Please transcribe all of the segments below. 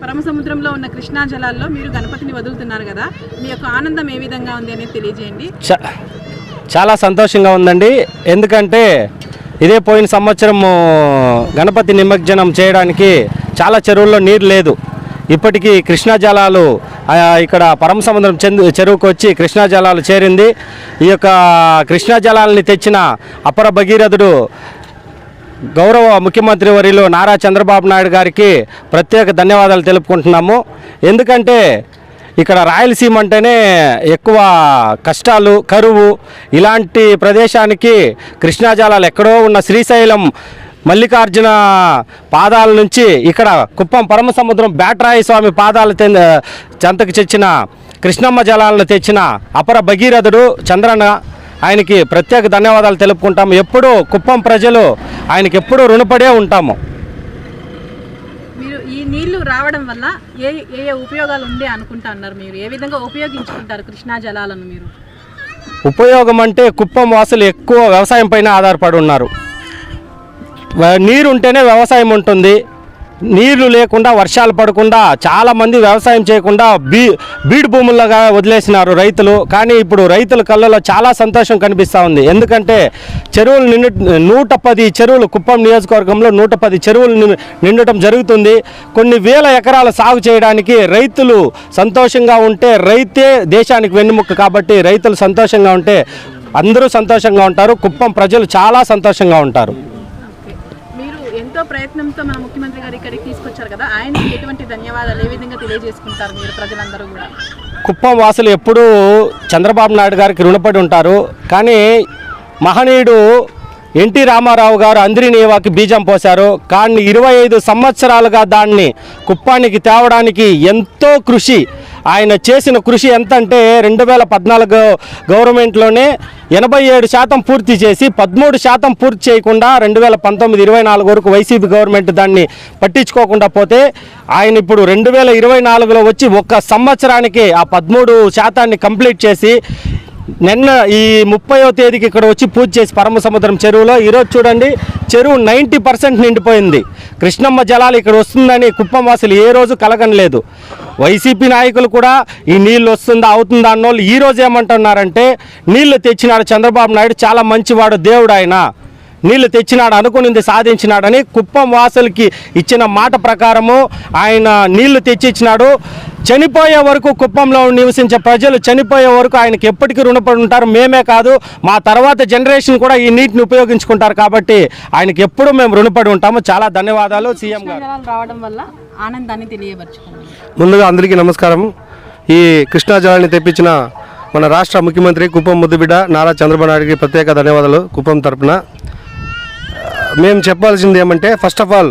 పరమ సముద్రంలో ఉన్న కృష్ణా జలాల్లో మీరు గణపతిని వదులుతున్నారు కదా, మీ యొక్క ఆనందం ఏ విధంగా ఉంది అనేది తెలియజేయండి. చాలా సంతోషంగా ఉందండి. ఎందుకంటే ఇదే పోయిన సంవత్సరం గణపతి నిమజ్జనం చేయడానికి చాలా చెరువుల్లో నీరు లేదు. ఇప్పటికీ కృష్ణా జలాలు ఇక్కడ పరమ సముద్రం చెరువుకు వచ్చి కృష్ణా జలాలు చేరింది. ఈ యొక్క కృష్ణా జలాలని తెచ్చిన అపర భగీరథుడు గౌరవ ముఖ్యమంత్రి వర్యులు నారా చంద్రబాబు నాయుడు గారికి ప్రత్యేక ధన్యవాదాలు తెలుపుకుంటున్నాము. ఎందుకంటే ఇక్కడ రాయలసీమ అంటేనే ఎక్కువ కష్టాలు, కరువు, ఇలాంటి ప్రదేశానికి కృష్ణా జలాలు ఎక్కడో ఉన్న శ్రీశైలం మల్లికార్జున పాదాల నుంచి ఇక్కడ కుప్పం పరమ సముద్రం బ్యాటరాయి స్వామి పాదాల చెంతకు తెచ్చిన కృష్ణమ్మ జలాలను తెచ్చిన అపర భగీరథుడు చంద్రన్న, ఆయనకి ప్రత్యేక ధన్యవాదాలు తెలుపుకుంటాము. ఎప్పుడూ కుప్పం ప్రజలు ఆయనకి ఎప్పుడూ రుణపడే ఉంటాము. మీరు ఈ నీళ్లు రావడం వల్ల ఏ ఏ ఉపయోగాలు ఉండే అనుకుంటా అన్నారు? మీరు ఏ విధంగా ఉపయోగించుకుంటారు కృష్ణా జలాలను? మీరు ఉపయోగం అంటే కుప్పం వాసులు ఎక్కువ వ్యవసాయం పైన ఆధారపడి ఉన్నారు. నీరు ఉంటేనే వ్యవసాయం ఉంటుంది. నీళ్లు లేకుండా, వర్షాలు పడకుండా చాలామంది వ్యవసాయం చేయకుండా బీడు భూములుగా వదిలేసినారు రైతులు. కానీ ఇప్పుడు రైతుల కళ్ళలో చాలా సంతోషం కనిపిస్తూ ఉంది. ఎందుకంటే చెరువులు 110 చెరువులు, కుప్పం నియోజకవర్గంలో 110 చెరువులు నిండటం జరుగుతుంది. కొన్ని వేల ఎకరాల సాగు చేయడానికి రైతులు సంతోషంగా ఉంటే రైతే దేశానికి వెన్నెముక. కాబట్టి రైతులు సంతోషంగా ఉంటే అందరూ సంతోషంగా ఉంటారు. కుప్పం ప్రజలు చాలా సంతోషంగా ఉంటారు. ఎంతో ప్రయత్నంతో మన ముఖ్యమంత్రి గారు ఇక్కడికి తీసుకొచ్చారు కదా, ఆయనకి ఎటువంటి ధన్యవాదాలు ఏ విధంగా తెలియజేసుకుంటారు మీరు ప్రజలందరూ కూడా? కుప్పం వాసులు ఎప్పుడూ చంద్రబాబు నాయుడు గారికి రుణపడి ఉంటారు. కానీ మహనీయుడు ఎన్టీ రామారావు గారు అంద్రినీవాకి బీజం పోశారు. కానీ 25 సంవత్సరాలుగా దాన్ని కుప్పానికి తేవడానికి ఎంతో కృషి, ఆయన చేసిన కృషి ఎంత అంటే 2014 గవర్నమెంట్లోనే 87% పూర్తి చేసి 13% పూర్తి చేయకుండా 2019-24 వరకు వైసీపీ గవర్నమెంట్ దాన్ని పట్టించుకోకుండా పోతే ఆయన ఇప్పుడు 2024లో వచ్చి ఒక్క సంవత్సరానికి ఆ 13% కంప్లీట్ చేసి నిన్న ఈ 30వ తేదీకి ఇక్కడ వచ్చి పూజ చేసి పరమ సముద్రం చెరువులో ఈరోజు చూడండి చెరువు 90% నిండిపోయింది. కృష్ణమ్మ జలాలు ఇక్కడ వస్తుందని కుప్పం వాసులు ఏ రోజు కలగనలేదు. వైసీపీ నాయకులు కూడా ఈ నీళ్ళు వస్తుందా అవుతుందా అన్నోళ్ళు ఈరోజు ఏమంటున్నారంటే నీళ్లు తెచ్చినాడు చంద్రబాబు నాయుడు, చాలా మంచివాడు, దేవుడు ఆయన, నీళ్లు తెచ్చినాడు, అనుకునింది సాధించినాడని కుప్పం వాసులకి ఇచ్చిన మాట ప్రకారము ఆయన నీళ్లు తెచ్చిచ్చినాడు. చనిపోయే వరకు కుప్పంలో నివసించే ప్రజలు చనిపోయే వరకు ఆయనకి ఎప్పటికీ రుణపడి ఉంటారు. మేమే కాదు, మా తర్వాత జనరేషన్ కూడా ఈ నీటిని ఉపయోగించుకుంటారు. కాబట్టి ఆయనకి ఎప్పుడూ మేము రుణపడి ఉంటాము. చాలా ధన్యవాదాలు సీఎం గారు. రావడం వల్ల ఆనందాన్ని తెలియపరచుకున్నాం. ముందుగా అందరికీ నమస్కారం. ఈ కృష్ణా జలాన్ని తెప్పించిన మన రాష్ట్ర ముఖ్యమంత్రి కుప్పం ముద్దుబిడ్డ నారా చంద్రబాబు నాయుడుకి ప్రత్యేక ధన్యవాదాలు. కుప్పం తరపున మేము చెప్పాల్సింది ఏమంటే, ఫస్ట్ ఆఫ్ ఆల్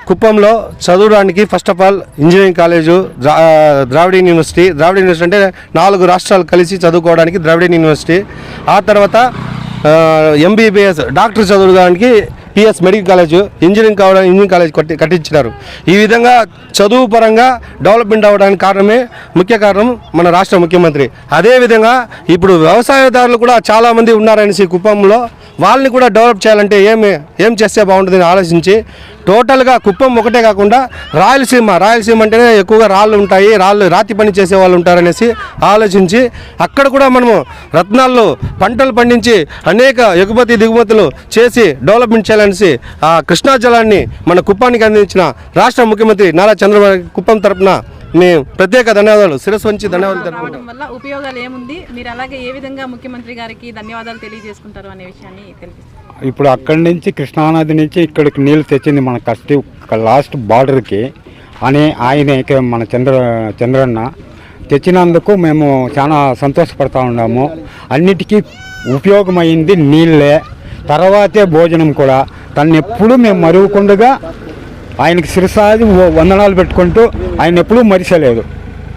కుప్పంలో చదవడానికి first of all engineering college, Dravidian university అంటే 4 రాష్ట్రాలు కలిసి చదువుకోవడానికి ద్రావిడియన్ యూనివర్సిటీ, ఆ తర్వాత MBBS డాక్టర్ చదువుకోవడానికి PS medical college, engineering college కట్టించినారు. ఈ విధంగా చదువు పరంగా డెవలప్మెంట్ అవ్వడానికి ముఖ్య కారణం మన రాష్ట్ర ముఖ్యమంత్రి. అదేవిధంగా ఇప్పుడు వ్యవసాయదారులు కూడా చాలామంది ఉన్నారనేసి కుప్పంలో, వాళ్ళని కూడా డెవలప్ చేయాలంటే ఏం చేస్తే బాగుంటుందని ఆలోచించి టోటల్గా కుప్పం ఒకటే కాకుండా రాయలసీమ అంటేనే ఎక్కువగా రాళ్ళు ఉంటాయి, రాతి పని చేసే వాళ్ళు ఉంటారనేసి ఆలోచించి అక్కడ కూడా మనము రత్నాల్లో పంటలు పండించి అనేక ఎగుమతి దిగుమతులు చేసి డెవలప్మెంట్ చేయాలనేసి ఆ కృష్ణా జలాన్ని మన కుప్పానికి అందించిన రాష్ట్ర ముఖ్యమంత్రి నారా చంద్రబాబు కుప్పం తరపున మేము ప్రత్యేక ధన్యవాదాలు, శిరస్సు వంచి ధన్యవాదాలు తెలుపుకుంటాం. వల్ల ఉపయోగాలు ఏముంది, మీరు అలాగే ఏ విధంగా ముఖ్యమంత్రి గారికి ధన్యవాదాలు తెలియజేసుకుంటారు అనే విషయాన్ని తెలిపిస్తారు. ఇప్పుడు అక్కడి నుంచి కృష్ణానది నుంచి ఇక్కడికి నీళ్ళు తెచ్చింది మన లాస్ట్ బార్డర్కి అని ఆయన మన చంద్రన్న తెచ్చినందుకు మేము చాలా సంతోషపడతా ఉన్నాము. అన్నిటికీ ఉపయోగమైంది నీళ్ళే, తర్వాతే భోజనం కూడా. తను ఎప్పుడూ మేము మరుగుకుండగా ఆయనకి శిరసాది వందనాలు పెట్టుకుంటూ ఆయన ఎప్పుడూ మరిచలేదు.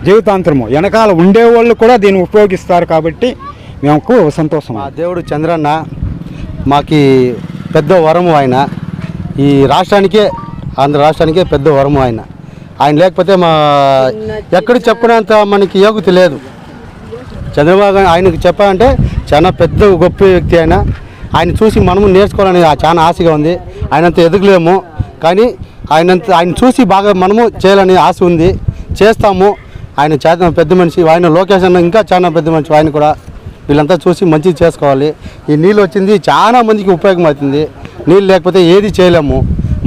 జీవితాంతరము వెనకాల ఉండేవాళ్ళు కూడా దీన్ని ఉపయోగిస్తారు. కాబట్టి మేము సంతోషం. ఆ దేవుడు చంద్రన్న మాకి పెద్ద వరము. ఆయన ఈ రాష్ట్రానికే, ఆంధ్ర రాష్ట్రానికే పెద్ద వరము. ఆయన లేకపోతే మా ఎక్కడ చెప్పుకునేంత మనకి యోగ్యత లేదు. చంద్రబాబు ఆయనకు చెప్పాలంటే చాలా పెద్ద గొప్ప వ్యక్తి. ఆయన చూసి మనము నేర్చుకోవాలని చాలా ఆశగా ఉంది. ఆయనంత ఎదగలేము, కానీ ఆయన చూసి బాగా మనము చేయాలని ఆశ ఉంది, చేస్తాము. ఆయన చేత పెద్ద మనిషి, ఆయన లోకేష్ అన్న ఇంకా చాలా పెద్ద మనిషి, ఆయన కూడా వీళ్ళంతా చూసి మంచిగా చేసుకోవాలి. ఈ నీళ్ళు వచ్చింది చాలా మందికి ఉపయోగం అవుతుంది. నీళ్ళు లేకపోతే ఏది చేయలేము.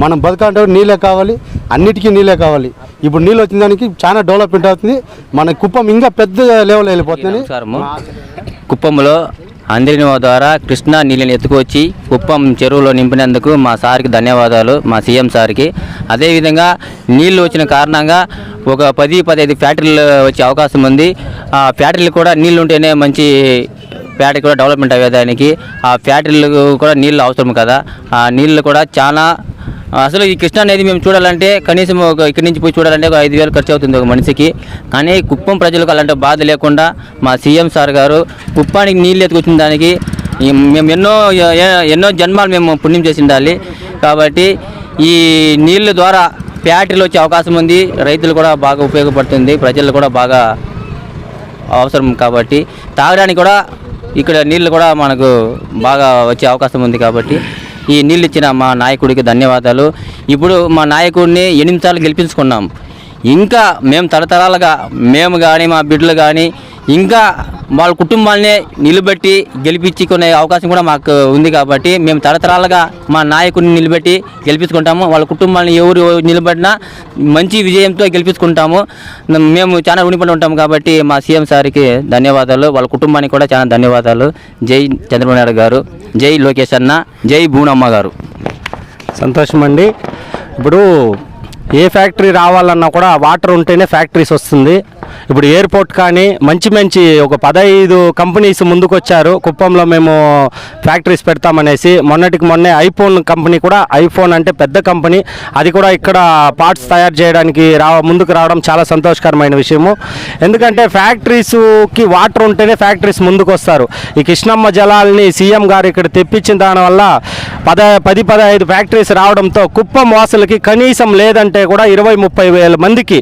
మనం బతకాలంటే నీళ్ళే కావాలి, అన్నిటికీ నీళ్ళే కావాలి. ఇప్పుడు నీళ్ళు వచ్చిన దానికి చాలా డెవలప్మెంట్ అవుతుంది. మన కుప్పం ఇంకా పెద్ద లెవెల్ వెళ్ళిపోతుంది. కుప్పంలో అందరిని ద్వారా కృష్ణా నీళ్ళని ఎత్తుకొచ్చి కుప్పం చెరువులో నింపినందుకు మా సార్కి ధన్యవాదాలు, మా సీఎం సార్కి. అదేవిధంగా నీళ్లు వచ్చిన కారణంగా ఒక 10-15 ఫ్యాక్టరీలు వచ్చే అవకాశం ఉంది. ఆ ఫ్యాక్టరీలు కూడా నీళ్ళు ఉంటేనే మంచి ఫ్యాక్టరీ కూడా డెవలప్మెంట్ అయ్యేదానికి ఆ ఫ్యాక్టరీలకు కూడా నీళ్ళు అవసరం కదా. ఆ నీళ్ళు కూడా చాలా అసలు ఈ కృష్ణా అనేది మేము చూడాలంటే కనీసం ఇక్కడి నుంచి పోయి చూడాలంటే ఒక 5,000 ఖర్చు అవుతుంది ఒక మనిషికి. కానీ కుప్పం ప్రజలకు అలాంటి బాధ లేకుండా మా సీఎం సార్ గారు కుప్పానికి నీళ్ళు ఎత్తుకొచ్చిన దానికి మేము ఎన్నో జన్మాలు మేము పుణ్యం చేసి ఉండాలి. కాబట్టి ఈ నీళ్ళ ద్వారా ఫ్యాక్టరీలు వచ్చే అవకాశం ఉంది, రైతులు కూడా బాగా ఉపయోగపడుతుంది, ప్రజలు కూడా బాగా అవసరం. కాబట్టి తాగడానికి కూడా ఇక్కడ నీళ్ళు కూడా మనకు బాగా వచ్చే అవకాశం ఉంది. కాబట్టి ఈ నీళ్ళు ఇచ్చిన మా నాయకుడికి ధన్యవాదాలు. ఇప్పుడు మా నాయకుడిని 8 సార్లు గెలిపించుకున్నాం. ఇంకా మేము తరతరాలుగా మేము కానీ మా బిడ్డలు కానీ ఇంకా వాళ్ళ కుటుంబాలనే నిలబెట్టి గెలిపించుకునే అవకాశం కూడా మాకు ఉంది. కాబట్టి మేము తరతరాలుగా మా నాయకుడిని నిలబెట్టి గెలిపించుకుంటాము. వాళ్ళ కుటుంబాలను ఎవరు నిలబడినా మంచి విజయంతో గెలిపించుకుంటాము. మేము చాలా రుణపడి ఉంటాము. కాబట్టి మా సీఎం సార్కి ధన్యవాదాలు, వాళ్ళ కుటుంబానికి కూడా చాలా ధన్యవాదాలు. జై చంద్రబాబు నాయుడు గారు, జై లోకేష్ అన్న, జై భూనమ్మ గారు. సంతోషం అండి. ఇప్పుడు ఏ ఫ్యాక్టరీ రావాలన్నా కూడా వాటర్ ఉంటేనే ఫ్యాక్టరీస్ వస్తుంది. ఇప్పుడు ఎయిర్పోర్ట్ కానీ మంచి ఒక 15 కంపెనీస్ ముందుకు వచ్చారు. కుప్పంలో మేము ఫ్యాక్టరీస్ పెడతామనేసి మొన్నటికి మొన్నే ఐఫోన్ కంపెనీ కూడా, ఐఫోన్ అంటే పెద్ద కంపెనీ, అది కూడా ఇక్కడ పార్ట్స్ తయారు చేయడానికి ముందుకు రావడం చాలా సంతోషకరమైన విషయము. ఎందుకంటే ఫ్యాక్టరీస్కి వాటర్ ఉంటేనే ఫ్యాక్టరీస్ ముందుకు వస్తారు. ఈ కృష్ణమ్మ జలాల్ని సీఎం గారు ఇక్కడ తెప్పించిన దానివల్ల 10-15 ఫ్యాక్టరీస్ రావడంతో కుప్పం వాసులకి కనీసం లేదంటే కూడా 20-30 వేల మందికి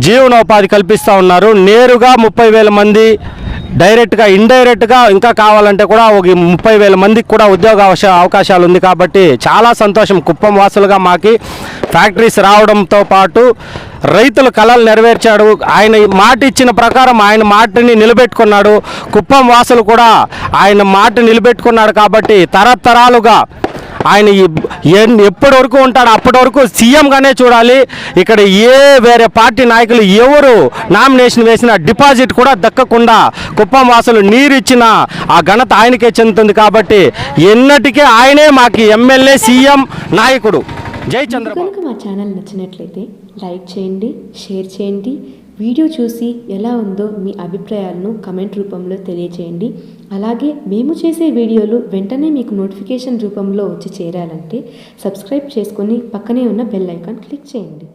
జీవనోపాధి కల్పిస్తూ ఉన్నారు. నేరుగా 30 వేల మంది, డైరెక్ట్గా ఇండైరెక్ట్గా ఇంకా కావాలంటే కూడా ఒక 30 వేల మందికి కూడా ఉద్యోగ అవకాశాలు ఉంది. కాబట్టి చాలా సంతోషం. కుప్పం వాసులుగా మాకి ఫ్యాక్టరీస్ రావడంతో పాటు రైతుల కళలు నెరవేర్చాడు. ఆయన మాట ఇచ్చిన ప్రకారం ఆయన మాటని నిలబెట్టుకున్నాడు. కుప్పం వాసులు కూడా ఆయన మాట నిలబెట్టుకున్నాడు. కాబట్టి తరతరాలుగా ఆయన ఎప్పటి వరకు ఉంటాడో అప్పటి వరకు సీఎంగానే చూడాలి. ఇక్కడ వేరే పార్టీ నాయకులు ఎవరు నామినేషన్ వేసిన డిపాజిట్ కూడా దక్కకుండా కుప్పం వాసులు నీరు ఇచ్చిన ఆ ఘనత ఆయనకే చెందుతుంది. కాబట్టి ఎన్నటికీ ఆయనే మాకు ఎమ్మెల్యే, సీఎం, నాయకుడు. జై చంద్రబాబు. కనుక మా ఛానల్ నచ్చినట్లయితే లైక్ చేయండి, షేర్ చేయండి. వీడియో చూసి ఎలా ఉందో మీ అభిప్రాయాలను కమెంట్ రూపంలో తెలియచేయండి. అలాగే మేము చేసే వీడియోలు వెంటనే మీకు నోటిఫికేషన్ రూపంలో వచ్చి చేరాలంటే సబ్స్క్రైబ్ చేసుకొని పక్కనే ఉన్న బెల్ ఐకాన్ క్లిక్ చేయండి.